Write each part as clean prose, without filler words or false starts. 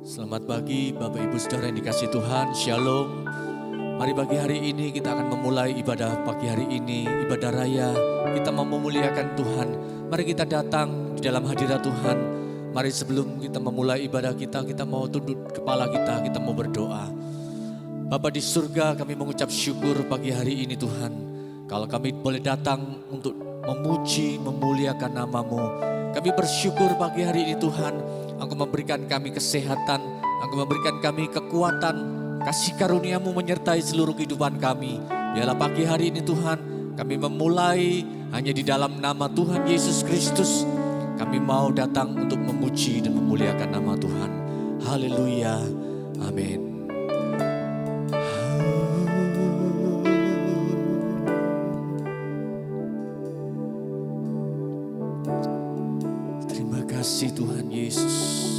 Selamat pagi Bapak Ibu Saudara yang dikasihi Tuhan, Shalom. Mari pagi hari ini kita akan memulai ibadah pagi hari ini, ibadah raya. Kita mau memuliakan Tuhan. Mari kita datang di dalam hadirat Tuhan. Mari sebelum kita memulai ibadah kita mau tunduk kepala kita mau berdoa. Bapa di surga, kami mengucap syukur pagi hari ini Tuhan. Kalau kami boleh datang untuk memuji, memuliakan nama-Mu. Kami bersyukur pagi hari ini Tuhan, Engkau memberikan kami kesehatan, Engkau memberikan kami kekuatan, kasih karunia-Mu menyertai seluruh kehidupan kami. Biarlah pagi hari ini Tuhan, kami memulai hanya di dalam nama Tuhan Yesus Kristus. Kami mau datang untuk memuji dan memuliakan nama Tuhan. Haleluya, amin. Terima kasih Tuhan Yesus.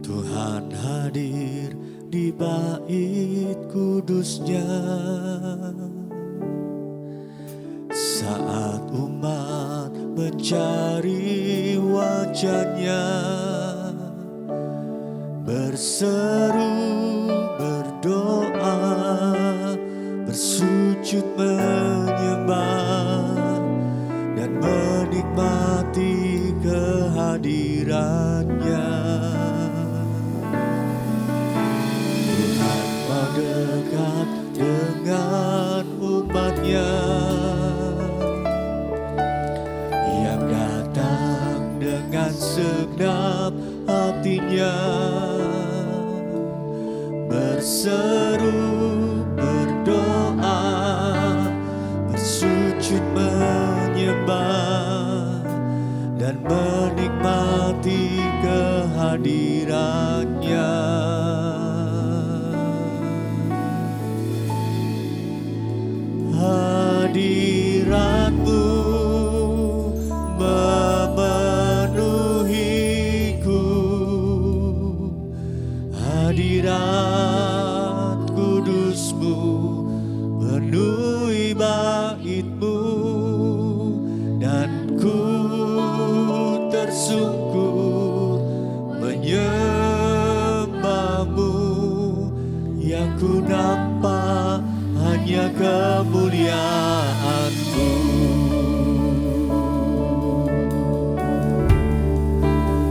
Tuhan hadir di bait kudusnya saat umat mencari wajahnya, berseru, berdoa, bersujud menyembah dan menikmati kehadirannya. Tuhan mau dekat dengan umatnya yang datang dengan segenap hatinya, berseru, berdoa, bersujud menyembah dan menikmati kehadirannya. Hadirat-Mu memenuhiku, hadirat kudus-Mu penuhi bait-Mu, dan ku tersungkur menyembah-Mu. Yang ku nampak hanya kemuliaan-Mu.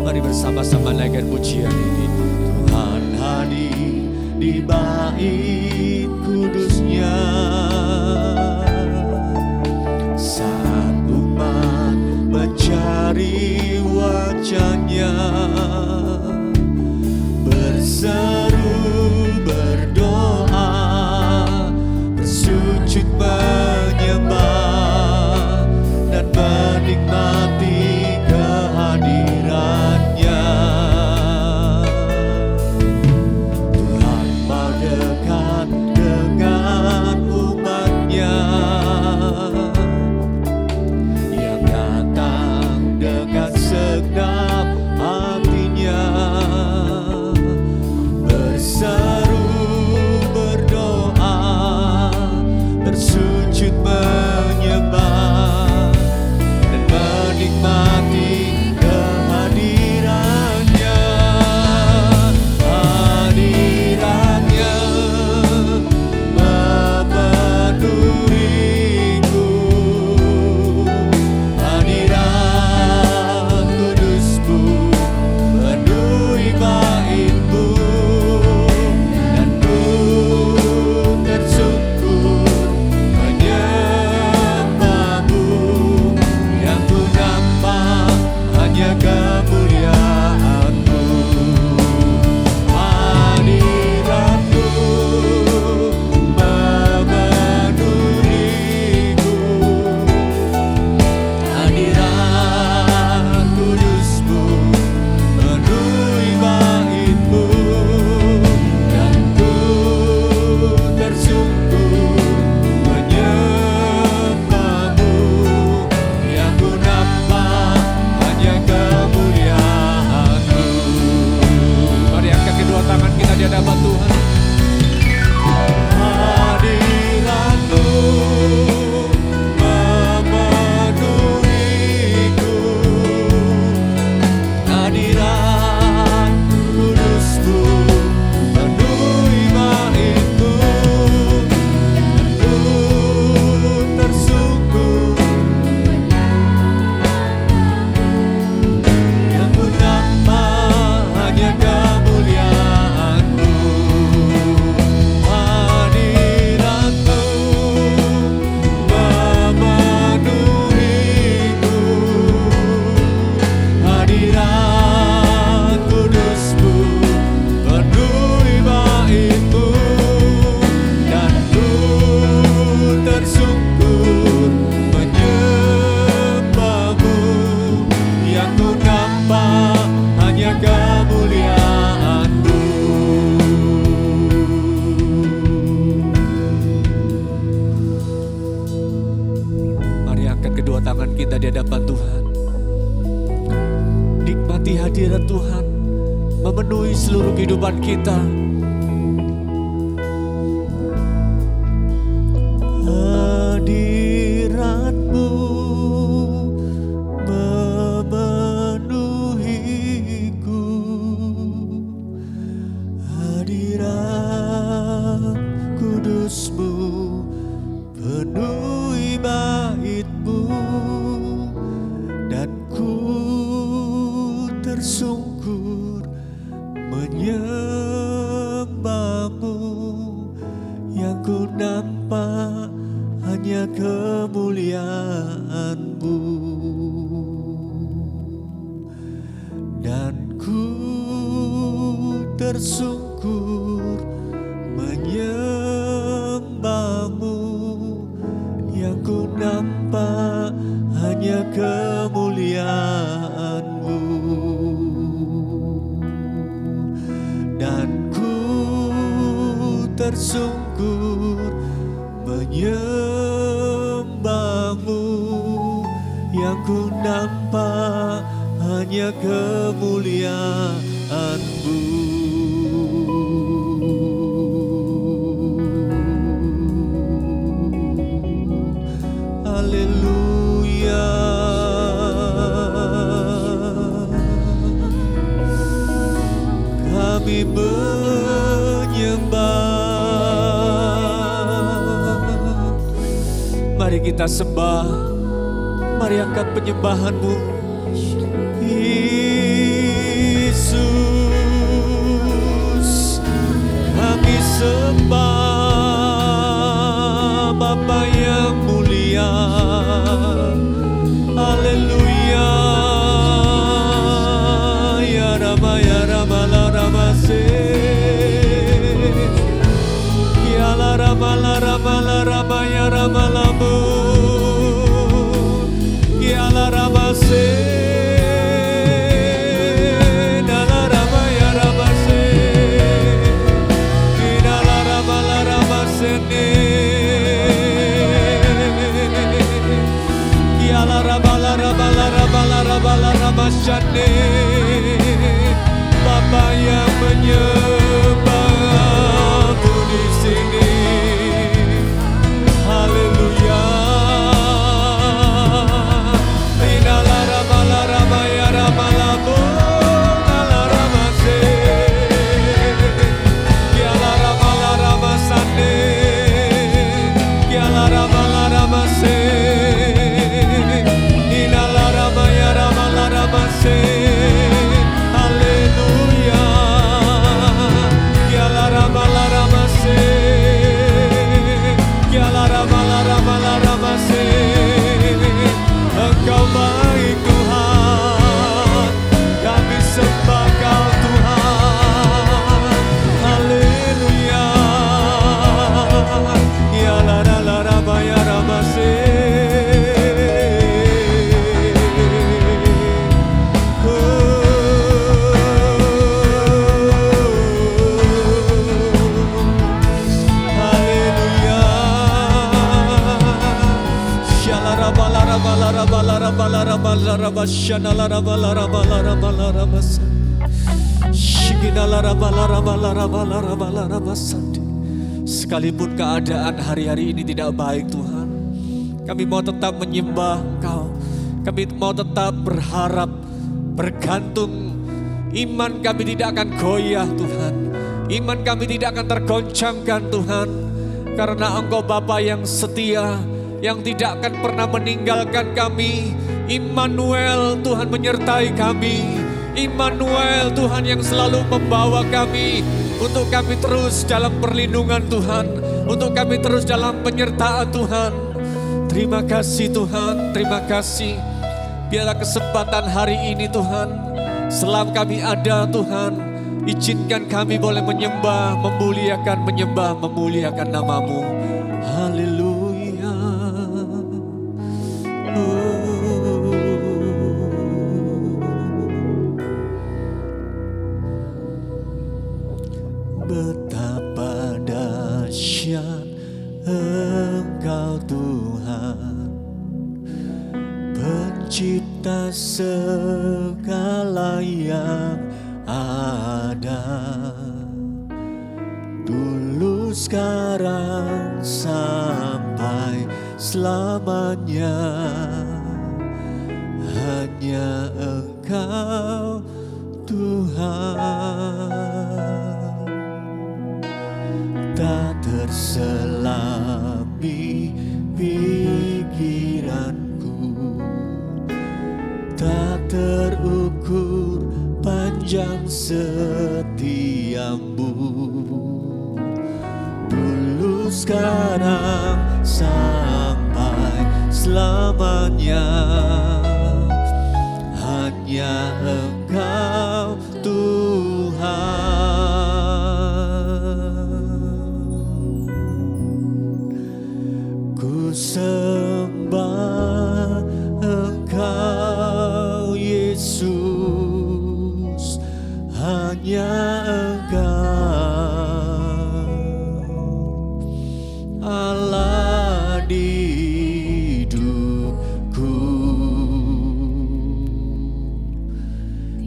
Mari bersama-sama naikkan pujian ini. Tuhan hadir di bait kudusnya saat umat mencari wajahnya, berseru, berdoa, bersujud menyembah dan menikmati kehadirannya. Tuhan mau dekat dengan umatnya yang datang dengan segenap hatinya, menikmati hadirat Tuhan memenuhi seluruh kehidupan kita. Hadirat-Mu memenuhiku, hadirat kudus-Mu penuhi bait-Mu, dan ku tersungkur menyembah-Mu. Yang ku nampak hanya kemuliaan-Mu, dan ku tersungkur menyembah-Mu. Yang ku nampak hanya kemuliaan-Mu, dan ku tersungkur menyembah-Mu. Yang ku nampak hanya kemuliaan-Mu. Haleluya. Kami menyembah. Mari kita sembah. Mari angkat penyembahan-Mu. Yesus, kami sembah Bapa yang mulia. Haleluya. Ya Rama ya Rama la Rama se. Ya la Rama la Rama la Rama ya Rama la mu. Ya la Rama se. Bapa yang menyembah-Mu di sini. Haleluya. Inala rama la rama ya rama la bo nala rama se. Kiala rama sande. Kiala rama se. Inala rama ya rama la rama se. Haleluya. Kiala rama la rama se. Kiala rama la rama se. Engkau baik Tuhan, kami sembah Kau Tuhan. Haleluya. Ya la rama ya rama se. Sekalipun keadaan hari-hari ini tidak baik Tuhan, kami mau tetap menyembah Engkau. Kami mau tetap berharap, bergantung. Iman kami tidak akan goyah Tuhan. Iman kami tidak akan tergoncangkan Tuhan. Karena Engkau Bapa yang setia, yang tidak akan pernah meninggalkan kami. Immanuel, Tuhan menyertai kami. Immanuel, Tuhan yang selalu membawa kami. Untuk kami terus dalam perlindungan Tuhan. Untuk kami terus dalam penyertaan Tuhan. Terima kasih Tuhan, terima kasih. Biarlah kesempatan hari ini Tuhan, selama kami ada Tuhan, izinkan kami boleh menyembah, memuliakan nama-Mu. Haleluya. Betapa dahsyat Engkau Tuhan, pencipta segala selamanya. Hanya Engkau Tuhan, tak terselami pikiranku, tak terukur panjang setiamu. Dulu, sekarang, sampai selamanya. Hanya Engkau Tuhan. Ku sembah Engkau Yesus, hanya Engkau Allah di hidupku.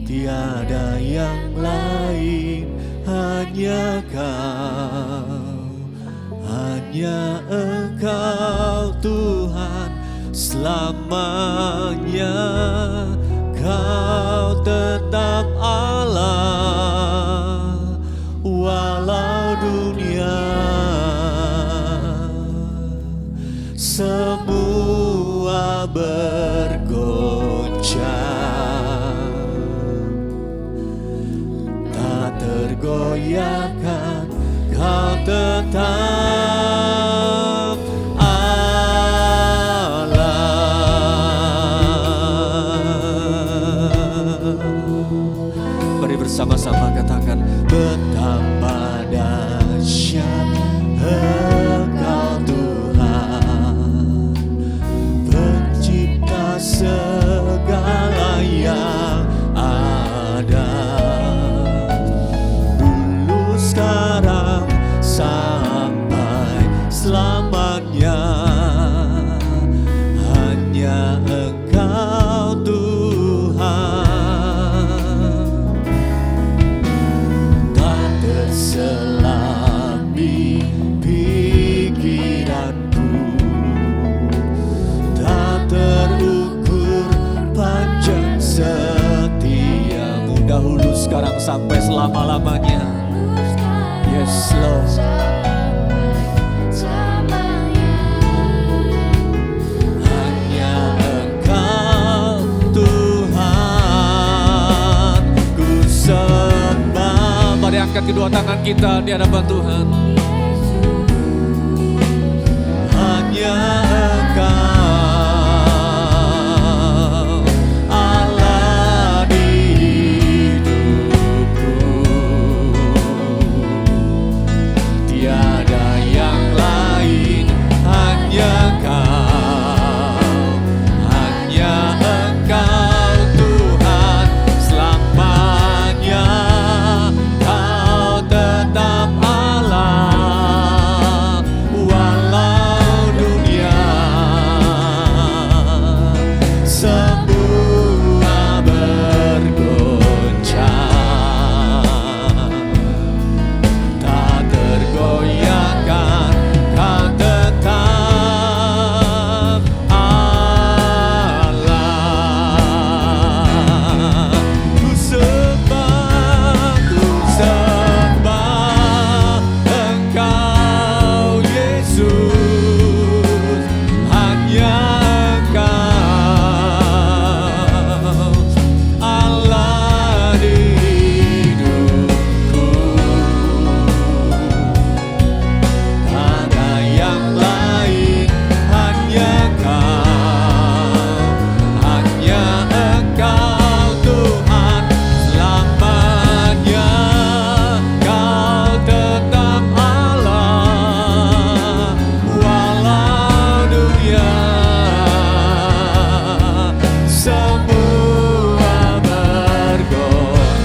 Tiada yang lain, hanya Kau, hanya Engkau Tuhan selamanya. Kau tetap Allah, walau dunia semua bergoncang, tak tergoyahkan. Kau tetap Allah. Mari bersama-sama katakan, betapa dahsyat Engkau Tuhan, pencipta segala yang ada. Dulu, sekarang, sampai selamanya. Hanya Engkau Tuhan, tak terselami pikiranku, tak terukur panjang setiamu. Dahulu, sekarang, sampai selama-lamanya. Yes, Lord. Hanya Engkau Tuhan, ku sembah. Mari angkat kedua tangan kita di hadapan Tuhan. Hanya Engkau Allah di hidupku. Tiada yang lain, hanya Kau, hanya Engkau Tuhan selamanya. Kau tetap Allah, walau dunia semua bergoncang, tak tergoyahkan. Kau tetap Allah. Ku sembah Engkau Yesus, hanya Engkau Allah di hidupku. Tak ada yang lain, hanya Kau, hanya Engkau Tuhan selamanya. Kau tetap Allah, walau dunia semua bergoncang,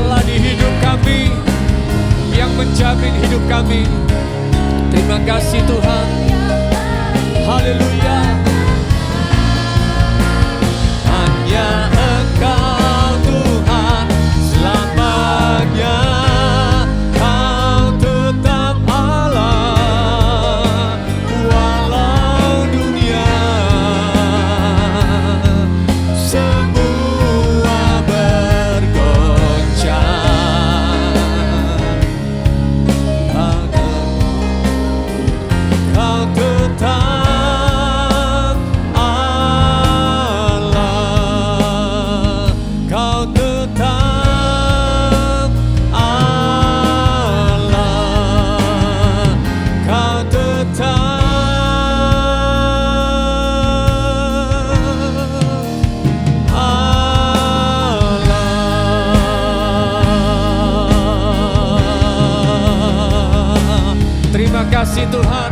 Allah di hidup kami, yang menjamin hidup kami. Terima kasih Tuhan. Haleluya. Hanya Engkau Tuhan selamanya. Kau tetap Allah walau dunia semua bergoncang. Kau tetap Allah. Kau tetap Allah. Kau tetap Allah. Terima kasih Tuhan.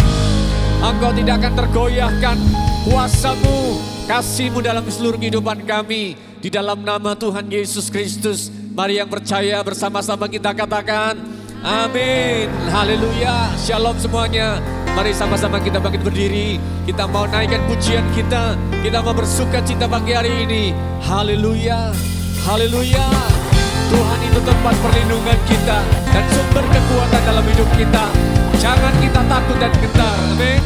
Engkau tidak akan tergoyahkan kuasa-Mu, kasih-Mu dalam seluruh kehidupan kami. Di dalam nama Tuhan Yesus Kristus, mari yang percaya bersama-sama kita katakan amin. Haleluya. Shalom semuanya. Mari sama-sama kita bangkit berdiri. Kita mau naikkan pujian kita. Kita mau bersuka cita pagi hari ini. Haleluya. Haleluya. Tuhan itu tempat perlindungan kita dan sumber kekuatan dalam hidup kita. Jangan kita takut dan gentar. Amin.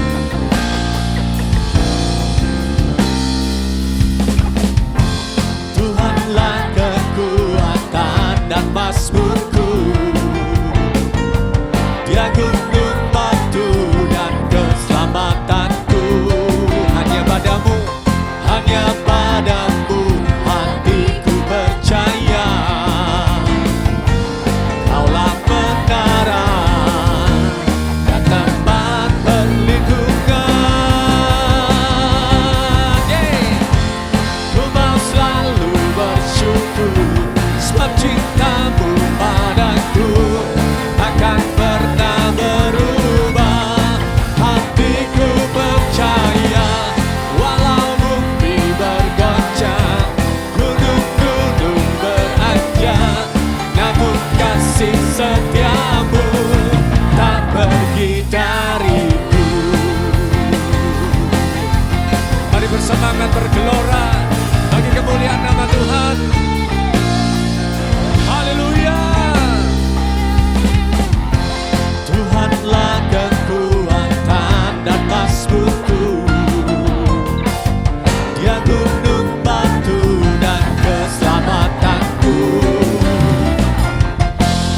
Tuhanlah kekuatan dan mazmurku. Dia gunung batu dan keselamatanku. Hanya padamu, hanya padamu hatiku percaya. Kaulah menara dan tempat perlindungan. Ku mau selalu bersyukur sebab cinta-Mu padaku takkan pernah berubah. Hatiku percaya walau bumi bergoncang, gunung-gunung beranjak, namun kasih setia-Mu tak pergi dariku. Mari bersemangat bergelora bagi kemuliaan nama Tuhan. Haleluya. Tuhanlah kekuatan dan mazmurku. Dia gunung batu dan keselamatanku.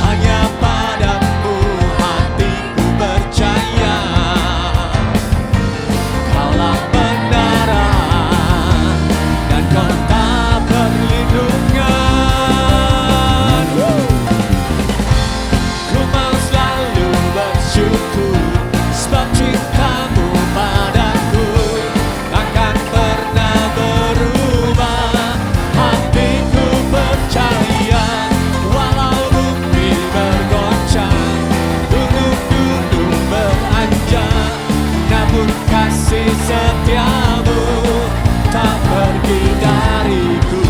Hanya padamu hatiku percaya. Kaulah menara dan kota perlindungan. Ku mau selalu bersyukur sebab cinta-Mu padaku takkan pernah berubah. Hatiku percaya walau bumi bergoncang, gunung-gunung beranjak, namun kasih setia-Mu tak pergi dariku.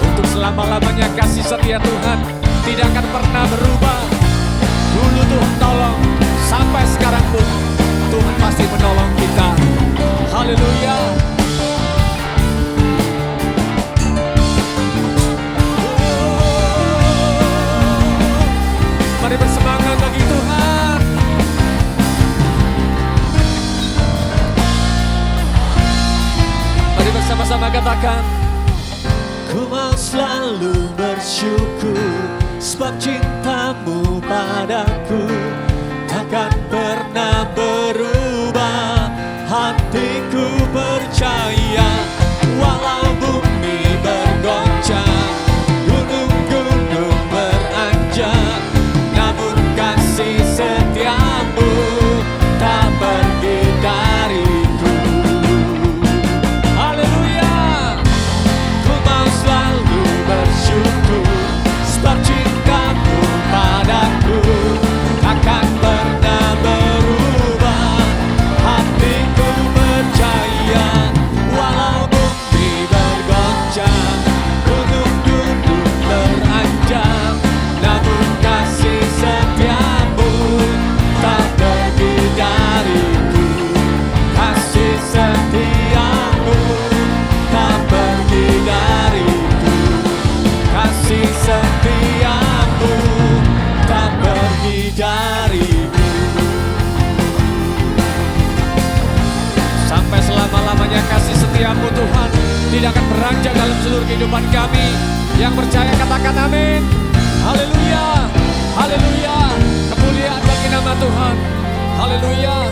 Untuk selama-lamanya kasih setia Tuhan tidak akan pernah berubah. Dulu Tuhan tolong, sampai sekarang pun Tuhan pasti menolong kita. Haleluya. Mari bersemangat bagi Tuhan. Mari bersama-sama katakan, ku mau selalu bersyukur sebab cinta-Mu padaku takkan pernah berubah. Hatiku percaya walau bumi bergoncang, gunung-gunung beranjak, namun kasih setia-Mu tak pergi dariku. Haleluya. Ku mau selalu bersyukur sebab cinta-Mu padaku takkan pernah berubah. Hatiku percaya beranjak dalam seluruh kehidupan kami. Yang percaya katakan amin. Haleluya, haleluya. Kemuliaan bagi nama Tuhan. Haleluya.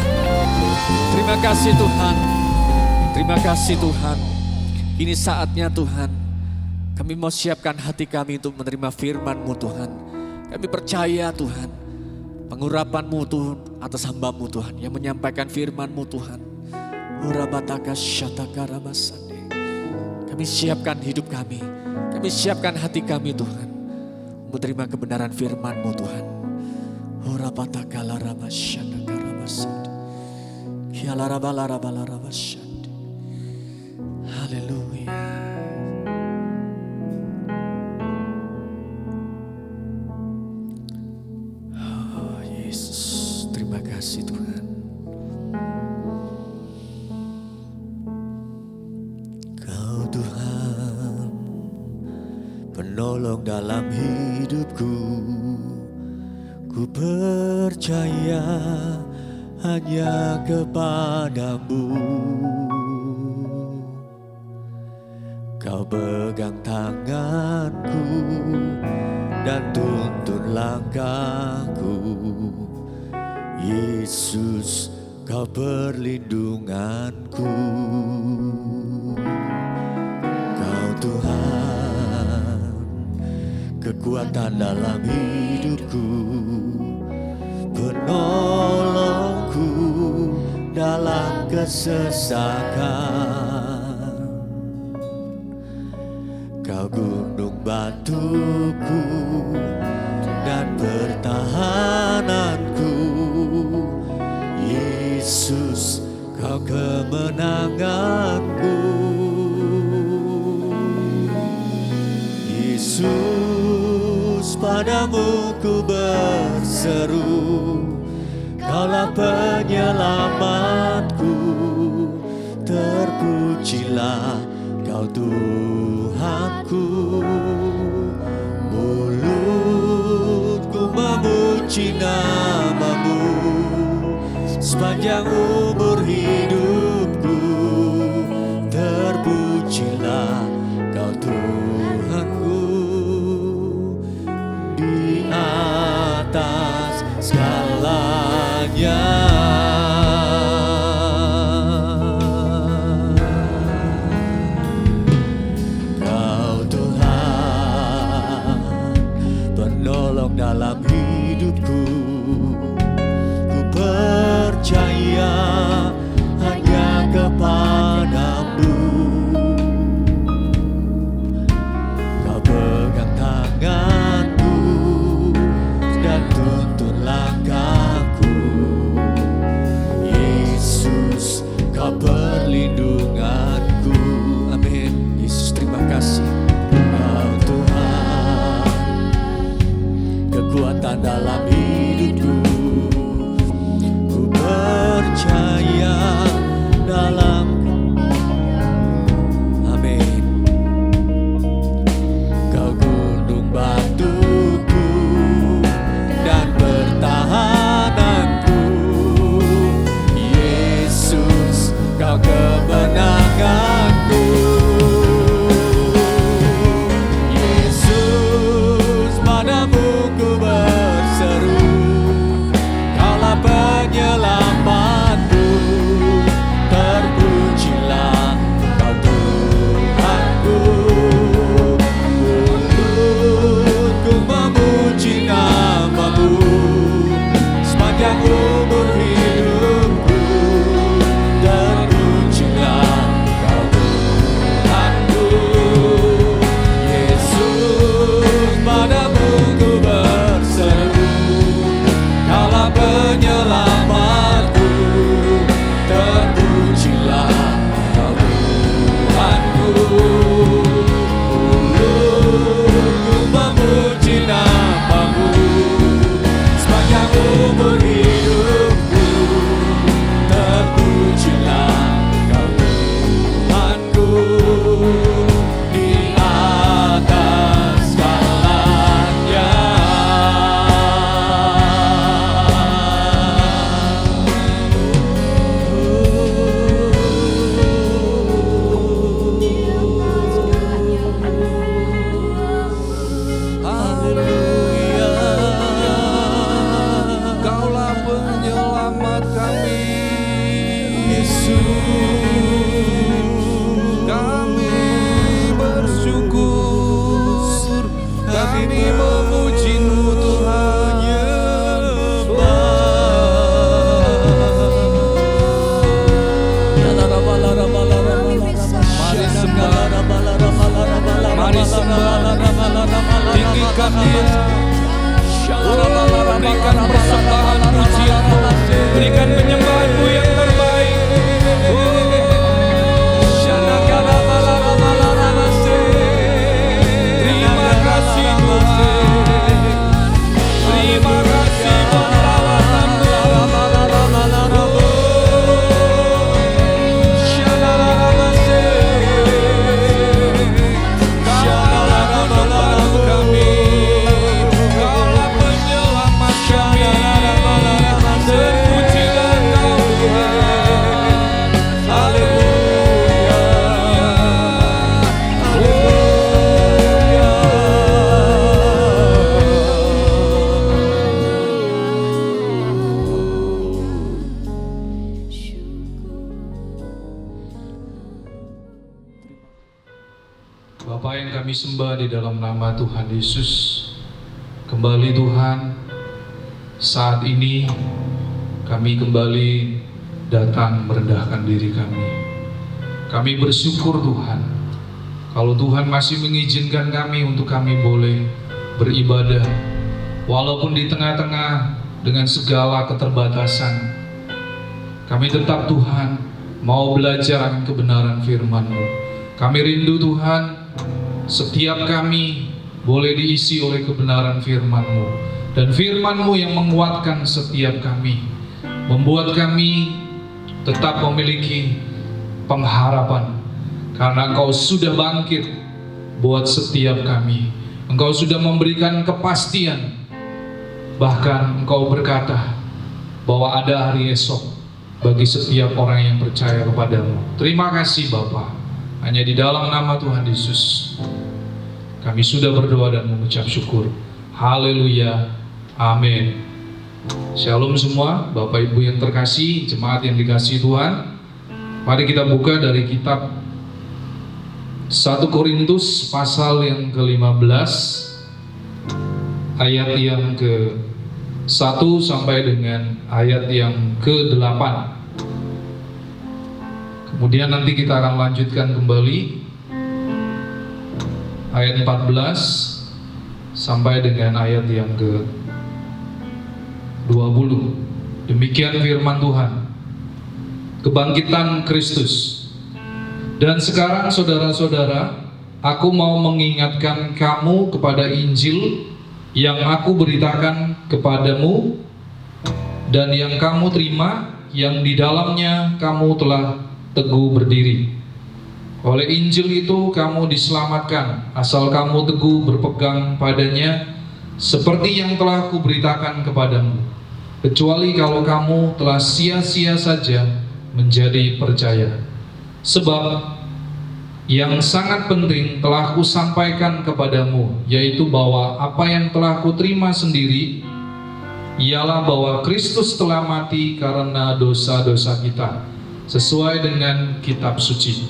Terima kasih Tuhan. Terima kasih Tuhan. Ini saatnya Tuhan. Kami mau siapkan hati kami untuk menerima firman-Mu Tuhan. Kami percaya Tuhan. Pengurapan-Mu Tuhan atas hamba-Mu Tuhan. Yang menyampaikan firman-Mu Tuhan. Kami siapkan hidup kami. Kami siapkan hati kami Tuhan. Menerima kebenaran firman-Mu Tuhan. Haleluya. Oh Yesus, terima kasih Tuhan. Kau Tuhan, penolong dalam hidupku. Ku percaya hanya kepadamu. Kau pegang tanganku dan tuntun langkahku. Yesus, Kau perlindunganku. Kau Tuhan, kekuatan dalam hidupku, penolongku dalam kesesakan. Kau gunung batuku dan pertahananku. Yesus, Kau kemenanganku. Yesus, padamu ku berseru. Kaulah penyelamatku. Terpujilah Kau Tuhanku. Mulutku memuji nama-Mu sepanjang umur hidupku. Terpujilah Kau Tuhanku di atas segalanya. Dalam hidupku, ku percaya hanya kepadamu. Kau pegang tanganku dan tuntun langkahku. Yesus, Kau perlindunganku. Amin. Yesus, terima kasih. Kekuatan dalam hidupku, ku percaya dalam. Amin. Kau gunung batuku dan pertahananku. Yesus, Kau kemenanganku. Yesus, padamu ku berseru. sembah, tinggikan Dia. Berikan persembahan pujianmu, berikan penyembahanmu yang terbaik. Terima kasih Tuhan, terima kasih perawatan-Mu. Bapa yang kami sembah di dalam nama Tuhan Yesus, kembali Tuhan, saat ini kami kembali datang merendahkan diri kami. Kami bersyukur Tuhan, kalau Tuhan masih mengizinkan kami untuk kami boleh beribadah, walaupun di tengah-tengah dengan segala keterbatasan. Kami tetap Tuhan mau belajar akan kebenaran firman-Mu. Kami rindu Tuhan, setiap kami boleh diisi oleh kebenaran firman-Mu, dan firman-Mu yang menguatkan setiap kami, membuat kami tetap memiliki pengharapan, karena Engkau sudah bangkit buat setiap kami. Engkau sudah memberikan kepastian, bahkan Engkau berkata bahwa ada hari esok bagi setiap orang yang percaya kepadamu. Terima kasih Bapa. Hanya di dalam nama Tuhan Yesus kami sudah berdoa dan mengucap syukur. Haleluya. Amin. Shalom semua, Bapak Ibu yang terkasih, jemaat yang dikasihi Tuhan. Mari kita buka dari kitab 1 Korintus pasal yang ke-15 ayat yang ke-1 sampai dengan ayat yang ke-8. Kemudian nanti kita akan lanjutkan kembali ayat 14 sampai dengan ayat yang ke-20. Demikian firman Tuhan. Kebangkitan Kristus. Dan sekarang saudara-saudara, aku mau mengingatkan kamu kepada Injil yang aku beritakan kepadamu dan yang kamu terima, yang di dalamnya kamu telah teguh berdiri. Oleh Injil itu kamu diselamatkan, asal kamu teguh berpegang padanya, seperti yang telah kuberitakan kepadamu. Kecuali kalau kamu telah sia-sia saja menjadi percaya. Sebab yang sangat penting telah kusampaikan kepadamu, yaitu bahwa apa yang telah kuterima sendiri ialah bahwa Kristus telah mati karena dosa-dosa kita, sesuai dengan kitab suci,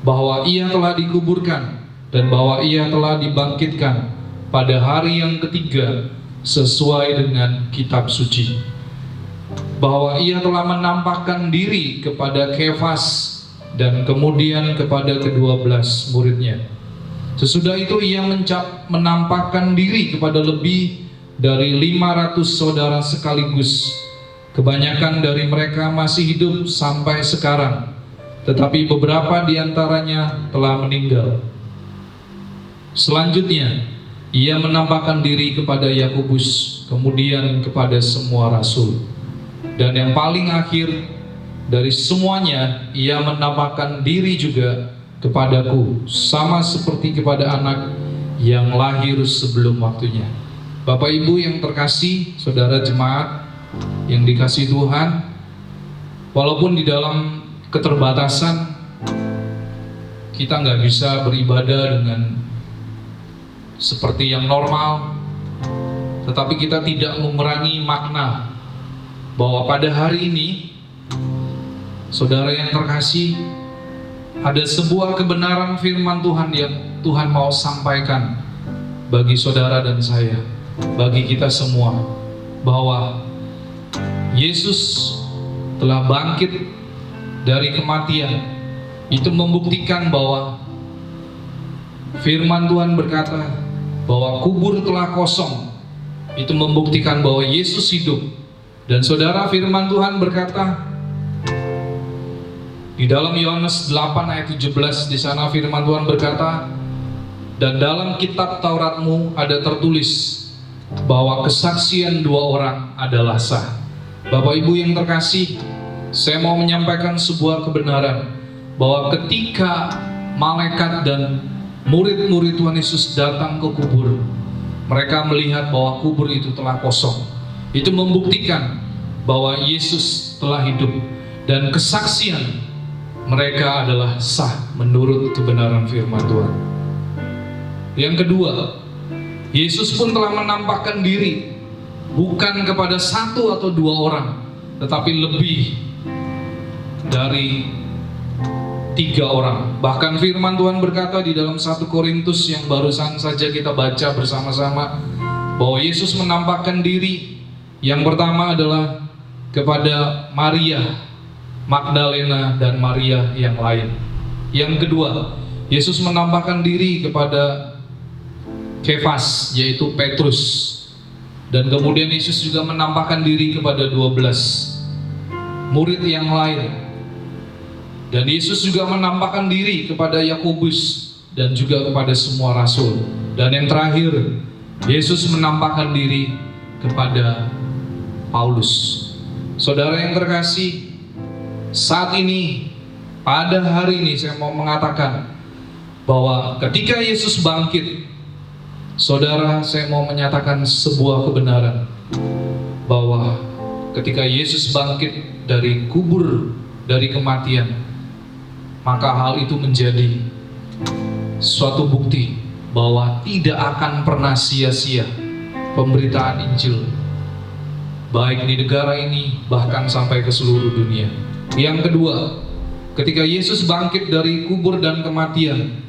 bahwa Ia telah dikuburkan dan bahwa Ia telah dibangkitkan pada hari yang ketiga sesuai dengan kitab suci, bahwa Ia telah menampakkan diri kepada Kefas dan kemudian kepada ke-12 muridnya. Sesudah itu Ia menampakkan diri kepada lebih dari 500 saudara sekaligus. Kebanyakan dari mereka masih hidup sampai sekarang, tetapi beberapa di antaranya telah meninggal. Selanjutnya, Ia menampakkan diri kepada Yakobus, kemudian kepada semua rasul. Dan yang paling akhir dari semuanya, Ia menampakkan diri juga kepadaku, sama seperti kepada anak yang lahir sebelum waktunya. Bapak Ibu yang terkasih, saudara jemaat yang dikasihi Tuhan, walaupun di dalam keterbatasan kita nggak bisa beribadah dengan seperti yang normal, tetapi kita tidak mengurangi makna bahwa pada hari ini, saudara yang terkasih, ada sebuah kebenaran firman Tuhan yang Tuhan mau sampaikan bagi saudara dan saya, bagi kita semua, bahwa Yesus telah bangkit dari kematian. Itu membuktikan bahwa firman Tuhan berkata bahwa kubur telah kosong. Itu membuktikan bahwa Yesus hidup. Dan saudara, firman Tuhan berkata di dalam Yohanes 8 ayat 17, di sana firman Tuhan berkata, dan dalam kitab Tauratmu ada tertulis bahwa kesaksian dua orang adalah sah. Bapak Ibu yang terkasih, saya mau menyampaikan sebuah kebenaran bahwa ketika malaikat dan murid-murid Tuhan Yesus datang ke kubur, mereka melihat bahwa kubur itu telah kosong. Itu membuktikan bahwa Yesus telah hidup dan kesaksian mereka adalah sah menurut kebenaran firman Tuhan. Yang kedua, Yesus pun telah menampakkan diri bukan kepada satu atau dua orang, tetapi lebih dari 3 orang. Bahkan firman Tuhan berkata di dalam 1 Korintus yang barusan saja kita baca bersama-sama, bahwa Yesus menampakkan diri yang pertama adalah kepada Maria Magdalena dan Maria yang lain. Yang kedua, Yesus menampakkan diri kepada Kefas, yaitu Petrus. Dan kemudian Yesus juga menampakkan diri kepada 12 murid yang lain. Dan Yesus juga menampakkan diri kepada Yakobus dan juga kepada semua rasul. Dan yang terakhir, Yesus menampakkan diri kepada Paulus. Saudara yang terkasih, saat ini, pada hari ini saya mau mengatakan bahwa ketika Yesus bangkit, saudara, saya mau menyatakan sebuah kebenaran bahwa ketika Yesus bangkit dari kubur, dari kematian, maka hal itu menjadi suatu bukti bahwa tidak akan pernah sia-sia pemberitaan Injil, baik di negara ini bahkan sampai ke seluruh dunia. Yang kedua, ketika Yesus bangkit dari kubur dan kematian,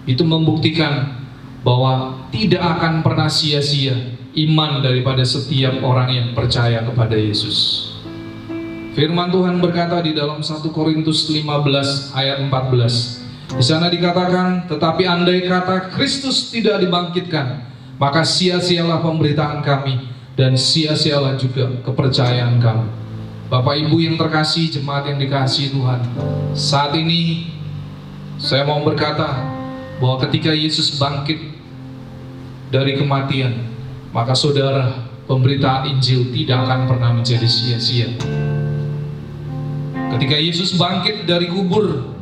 itu membuktikan bahwa tidak akan pernah sia-sia iman daripada setiap orang yang percaya kepada Yesus. Firman Tuhan berkata di dalam 1 Korintus 15 ayat 14. Di sana dikatakan, tetapi andai kata Kristus tidak dibangkitkan, maka sia-sialah pemberitaan kami dan sia-sialah juga kepercayaan kami. Bapak Ibu yang terkasih, jemaat yang dikasihi Tuhan, saat ini saya mau berkata bahwa ketika Yesus bangkit dari kematian, maka saudara, pemberitaan Injil tidak akan pernah menjadi sia-sia. Ketika Yesus bangkit dari kubur,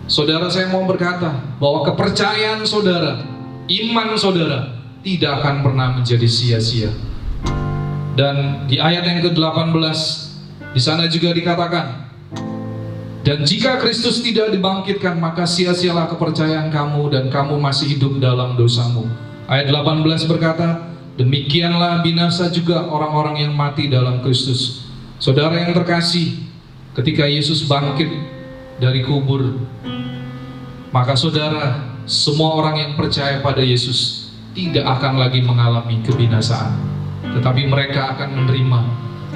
saudara, saya mau berkata bahwa kepercayaan saudara, iman saudara tidak akan pernah menjadi sia-sia. Dan di ayat yang ke-18, di sana juga dikatakan, dan jika Kristus tidak dibangkitkan, maka sia-sialah kepercayaan kamu dan kamu masih hidup dalam dosamu. Ayat 18 berkata, demikianlah binasa juga orang-orang yang mati dalam Kristus. Saudara yang terkasih, ketika Yesus bangkit dari kubur, maka saudara, semua orang yang percaya pada Yesus tidak akan lagi mengalami kebinasaan, tetapi mereka akan menerima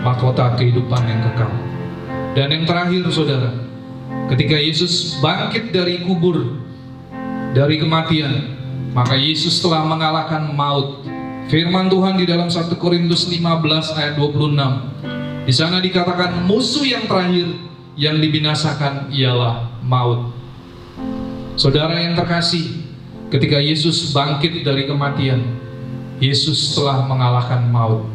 mahkota kehidupan yang kekal. Dan yang terakhir saudara, ketika Yesus bangkit dari kubur, dari kematian, maka Yesus telah mengalahkan maut. Firman Tuhan di dalam 1 Korintus 15 ayat 26. Di sana dikatakan musuh yang terakhir yang dibinasakan ialah maut. Saudara yang terkasih, ketika Yesus bangkit dari kematian, Yesus telah mengalahkan maut.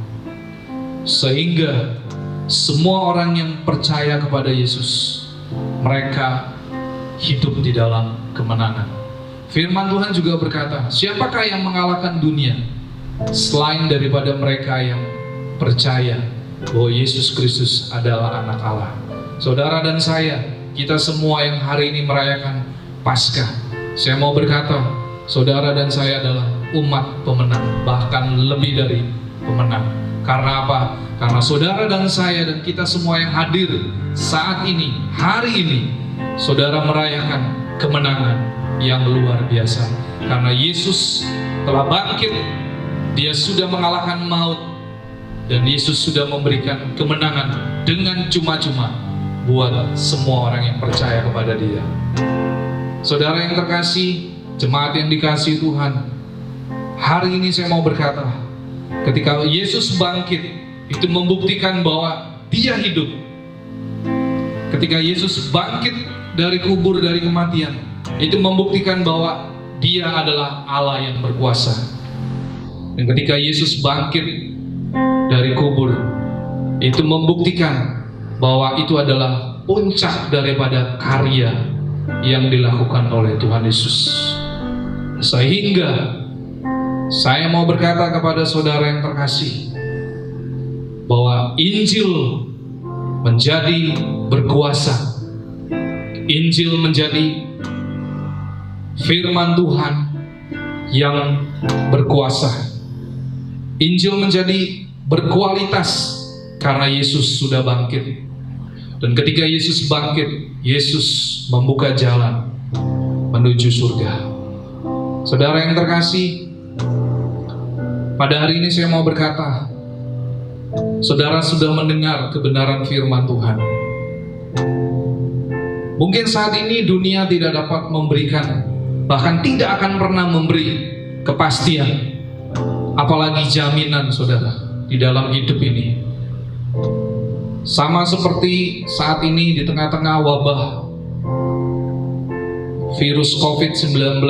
Sehingga semua orang yang percaya kepada Yesus, mereka hidup di dalam kemenangan. Firman Tuhan juga berkata, siapakah yang mengalahkan dunia selain daripada mereka yang percaya bahwa Yesus Kristus adalah anak Allah. Saudara dan saya, kita semua yang hari ini merayakan Paskah, saya mau berkata, saudara dan saya adalah umat pemenang, bahkan lebih dari pemenang. Karena apa? Karena saudara dan saya dan kita semua yang hadir saat ini, hari ini, saudara merayakan kemenangan yang luar biasa. Karena Yesus telah bangkit, Dia sudah mengalahkan maut, dan Yesus sudah memberikan kemenangan dengan cuma-cuma buat semua orang yang percaya kepada Dia. Saudara yang terkasih, jemaat yang dikasihi Tuhan, hari ini saya mau berkata, ketika Yesus bangkit, itu membuktikan bahwa Dia hidup. Ketika Yesus bangkit dari kubur, dari kematian, itu membuktikan bahwa Dia adalah Allah yang berkuasa. Dan ketika Yesus bangkit dari kubur, itu membuktikan bahwa itu adalah puncak daripada karya yang dilakukan oleh Tuhan Yesus. Sehingga saya mau berkata kepada saudara yang terkasih, bahwa Injil menjadi berkuasa. Injil menjadi firman Tuhan yang berkuasa. Injil menjadi berkualitas karena Yesus sudah bangkit. Dan ketika Yesus bangkit, Yesus membuka jalan menuju surga. Saudara yang terkasih, pada hari ini saya mau berkata, saudara sudah mendengar kebenaran firman Tuhan. Mungkin saat ini dunia tidak dapat memberikan, bahkan tidak akan pernah memberi kepastian, apalagi jaminan saudara di dalam hidup ini. Sama seperti saat ini di tengah-tengah wabah virus COVID-19,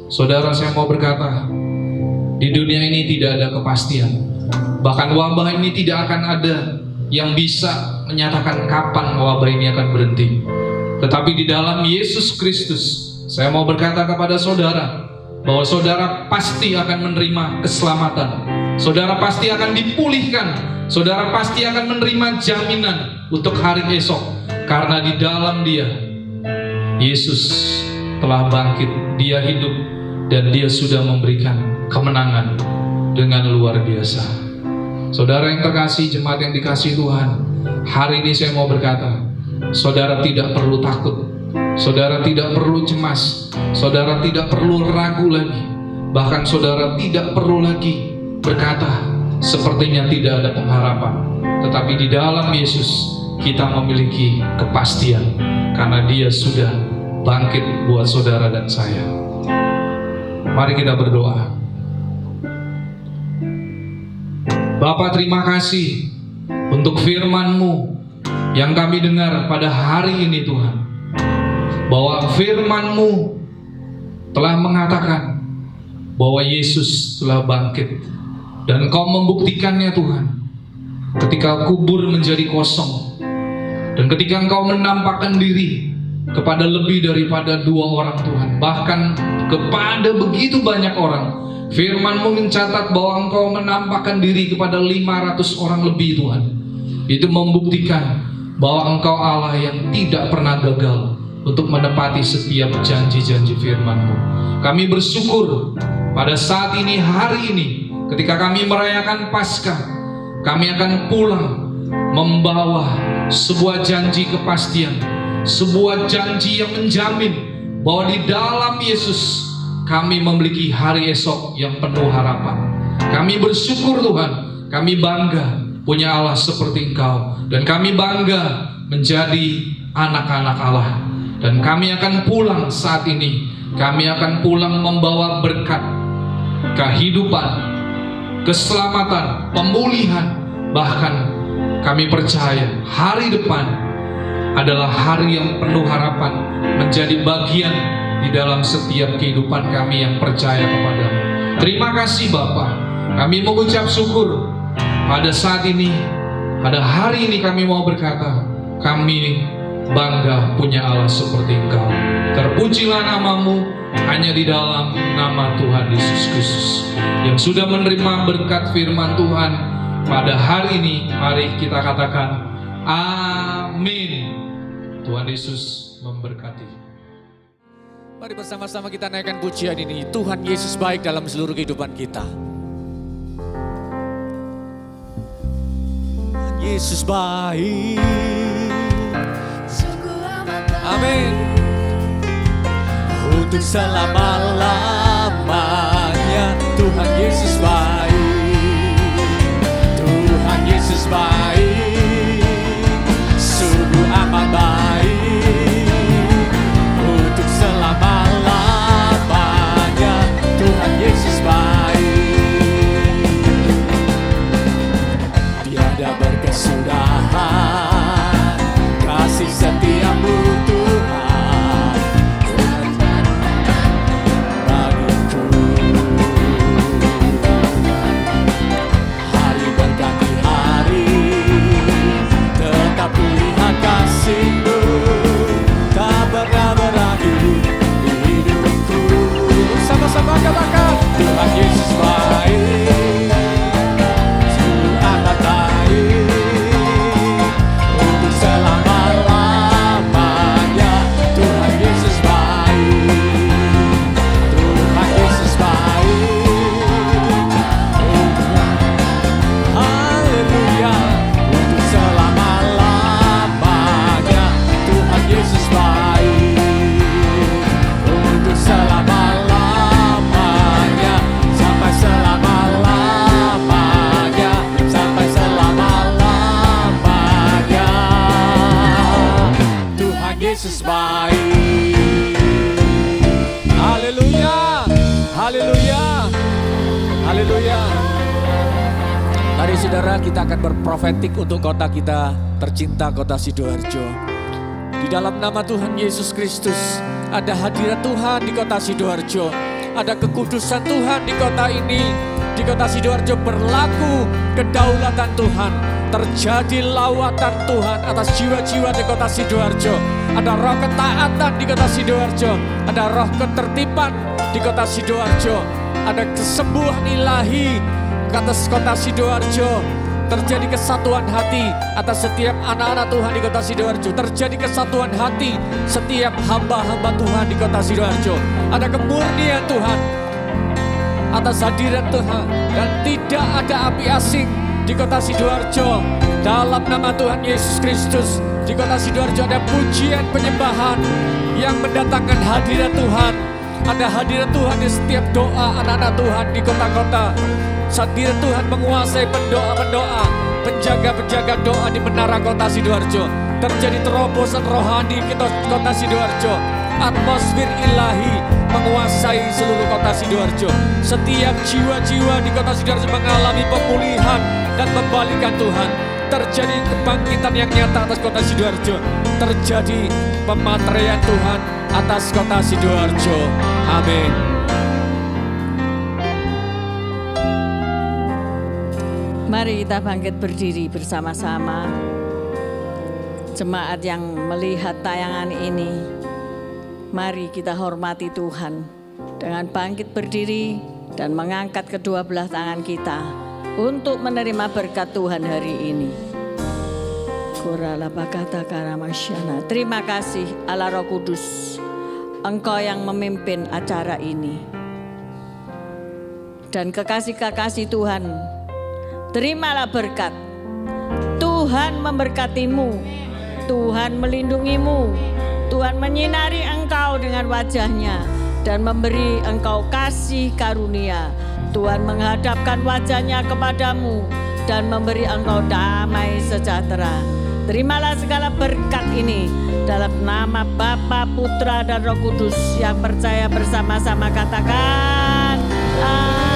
saudara saya mau berkata, di dunia ini tidak ada kepastian. Bahkan wabah ini tidak akan ada yang bisa menyatakan kapan wabah ini akan berhenti. Tetapi di dalam Yesus Kristus, saya mau berkata kepada saudara, bahwa saudara pasti akan menerima keselamatan. Saudara pasti akan dipulihkan. Saudara pasti akan menerima jaminan untuk hari esok. Karena di dalam Dia, Yesus telah bangkit, Dia hidup, dan Dia sudah memberikan kemenangan dengan luar biasa. Saudara yang terkasih, jemaat yang dikasihi Tuhan, hari ini saya mau berkata, saudara tidak perlu takut, saudara tidak perlu cemas, saudara tidak perlu ragu lagi. Bahkan saudara tidak perlu lagi berkata, sepertinya tidak ada pengharapan. Tetapi di dalam Yesus kita memiliki kepastian, karena Dia sudah bangkit buat saudara dan saya. Mari kita berdoa. Bapa, terima kasih untuk firman-Mu yang kami dengar pada hari ini Tuhan, bahwa firman-Mu telah mengatakan bahwa Yesus telah bangkit, dan Engkau membuktikannya Tuhan, ketika kubur menjadi kosong, dan ketika Engkau menampakkan diri kepada lebih daripada 2 orang Tuhan, bahkan kepada begitu banyak orang. Firman-Mu mencatat bahwa Engkau menampakkan diri kepada 500 orang lebih Tuhan. Itu membuktikan bahwa Engkau Allah yang tidak pernah gagal untuk menepati setiap janji-janji firman-Mu. Kami bersyukur pada saat ini, hari ini, ketika kami merayakan Paskah, kami akan pulang membawa sebuah janji kepastian, sebuah janji yang menjamin bahwa di dalam Yesus kami memiliki hari esok yang penuh harapan. Kami bersyukur Tuhan, kami bangga punya Allah seperti Engkau, dan kami bangga menjadi anak-anak Allah. Dan kami akan pulang saat ini, kami akan pulang membawa berkat, kehidupan, keselamatan, pemulihan. Bahkan kami percaya hari depan adalah hari yang penuh harapan, menjadi bagian di dalam setiap kehidupan kami yang percaya kepadamu. Terima kasih Bapa. Kami mengucap syukur pada saat ini, pada hari ini kami mau berkata, kami bangga punya Allah seperti Engkau. Terpujilah nama-Mu hanya di dalam nama Tuhan Yesus Kristus, yang sudah menerima berkat firman Tuhan pada hari ini. Mari kita katakan amin. Tuhan Yesus memberkati. Mari bersama-sama kita naikkan pujian ini. Tuhan Yesus baik dalam seluruh kehidupan kita. Tuhan Yesus baik. Amin. Untuk selama-lamanya Tuhan Yesus baik. Tuhan Yesus baik. Sungguh amat baik. Untuk selama-lamanya Haleluya. Mari saudara, kita akan berprofetik untuk kota kita tercinta, kota Sidoarjo. Di dalam nama Tuhan Yesus Kristus, ada hadirat Tuhan di kota Sidoarjo. Ada kekudusan Tuhan di kota ini. Di kota Sidoarjo berlaku kedaulatan Tuhan. Terjadi lawatan Tuhan atas jiwa-jiwa di kota Sidoarjo. Ada roh ketaatan di kota Sidoarjo. Ada roh ketertiban di kota Sidoarjo. Ada kesembuhan ilahi atas kota Sidoarjo. Terjadi kesatuan hati atas setiap anak-anak Tuhan di kota Sidoarjo. Terjadi kesatuan hati setiap hamba-hamba Tuhan di kota Sidoarjo. Ada kemurnian Tuhan atas hadirat Tuhan. Dan tidak ada api asing di kota Sidoarjo. Dalam nama Tuhan Yesus Kristus, di kota Sidoarjo ada pujian penyembahan yang mendatangkan hadirat Tuhan. Ada hadirat Tuhan di setiap doa anak-anak Tuhan di kota-kota. Hadirat Tuhan menguasai pendoa-pendoa, penjaga-penjaga doa di menara kota Sidoarjo. Terjadi terobosan rohani di kota Sidoarjo. Atmosfer ilahi menguasai seluruh kota Sidoarjo. Setiap jiwa-jiwa di kota Sidoarjo mengalami pemulihan dan pembalikan Tuhan. Terjadi kebangkitan yang nyata atas kota Sidoarjo. Terjadi pemateraian Tuhan atas kota Sidoarjo. Amin. Mari kita bangkit berdiri bersama-sama. Jemaat yang melihat tayangan ini, mari kita hormati Tuhan dengan bangkit berdiri dan mengangkat kedua belah tangan kita untuk menerima berkat Tuhan hari ini. Terima kasih Allah Roh Kudus, Engkau yang memimpin acara ini. Dan kekasih-kekasih Tuhan, terimalah berkat. Tuhan memberkatimu, Tuhan melindungimu, Tuhan menyinari engkau dengan wajahnya dan memberi engkau kasih karunia. Tuhan menghadapkan wajahnya kepadamu dan memberi engkau damai sejahtera. Terimalah segala berkat ini dalam nama Bapa, Putra, dan Roh Kudus yang percaya bersama-sama katakan amin.